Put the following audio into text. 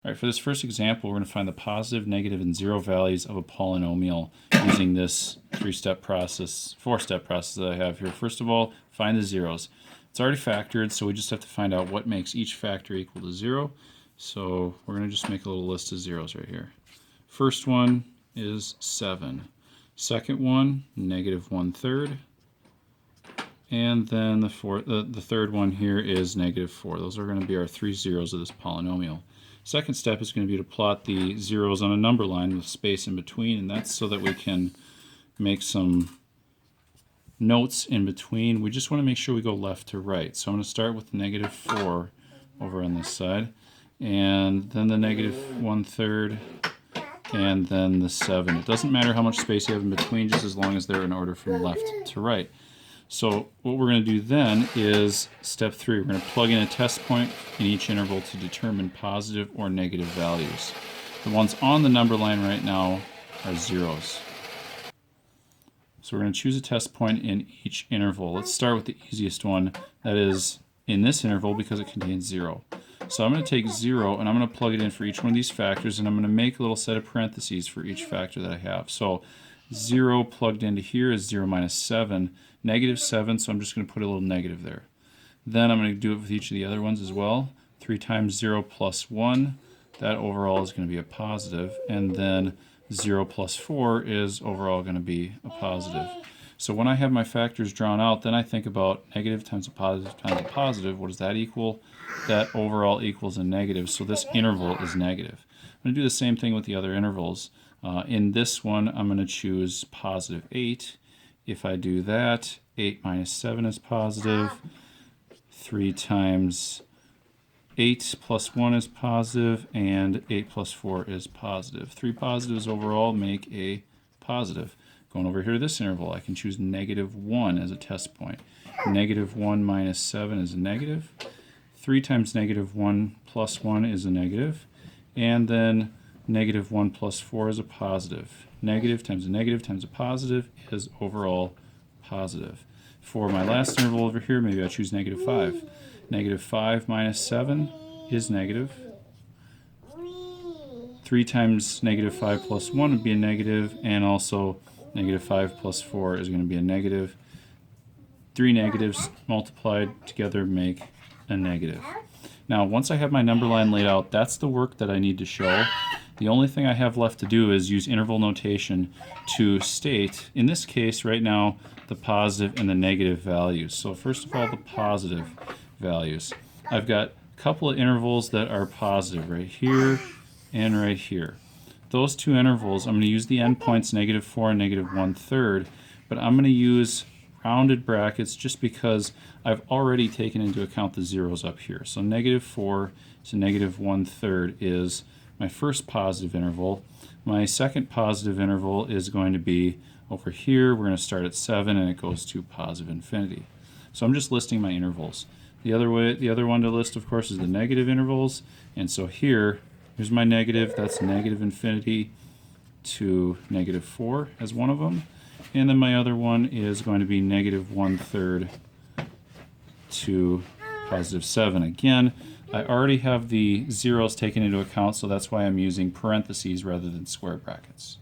All right, for this first example, we're going to find the positive, negative, and zero values of a polynomial using this four-step process that I have here. First of all, find the zeros. It's already factored, so we just have to find out what makes each factor equal to 0. So we're going to just make a little list of zeros right here. First one is 7. Second one, negative 1/3. And then the third one here is negative 4. Those are going to be our three zeros of this polynomial. Second step is going to be to plot the zeros on a number line with space in between, and that's so that we can make some notes in between. We just want to make sure we go left to right. So I'm going to start with negative 4 over on this side, and then the negative 1/3, and then the 7. It doesn't matter how much space you have in between, just as long as they're in order from left to right. So what we're going to do then is step 3. We're going to plug in a test point in each interval to determine positive or negative values. The ones on the number line right now are zeros. So we're going to choose a test point in each interval. Let's start with the easiest one, that is in this interval because it contains 0. So I'm going to take 0 and I'm going to plug it in for each one of these factors, and I'm going to make a little set of parentheses for each factor that I have. So 0 plugged into here is 0 minus 7, negative 7, so I'm just going to put a little negative there. Then I'm going to do it with each of the other ones as well. 3 times 0 plus 1, that overall is going to be a positive, and then 0 plus 4 is overall going to be a positive. So when I have my factors drawn out, then I think about negative times a positive times a positive. What does that equal? That overall equals a negative, so this interval is negative. I'm going to do the same thing with the other intervals. In this one, I'm going to choose positive 8. If I do that, 8 minus 7 is positive. 3 times 8 plus 1 is positive, and 8 plus 4 is positive. 3 positives overall make a positive. Going over here to this interval, I can choose negative 1 as a test point. Negative 1 minus 7 is a negative. 3 times negative 1 plus 1 is a negative. And then negative 1 plus 4 is a positive. Negative times a positive is overall positive. For my last interval over here, maybe I choose negative 5. Negative 5 minus 7 is negative. 3 times negative 5 plus 1 would be a negative, and also negative 5 plus 4 is going to be a negative. 3 negatives multiplied together make a negative. Now, once I have my number line laid out, that's the work that I need to show. The only thing I have left to do is use interval notation to state, in this case right now, the positive and the negative values. So first of all, the positive values. I've got a couple of intervals that are positive right here and right here. Those two intervals, I'm going to use the endpoints negative 4 and negative 1/3, but I'm going to use rounded brackets just because I've already taken into account the zeros up here. So negative 4 to negative 1/3 is my first positive interval. My second positive interval is going to be over here. We're going to start at 7 and it goes to positive infinity. So I'm just listing my intervals. The other one to list, of course, is the negative intervals. And so here's my negative. That's negative infinity to negative 4 as one of them. And then my other one is going to be negative 1/3 to positive 7. Again, I already have the zeros taken into account, so that's why I'm using parentheses rather than square brackets.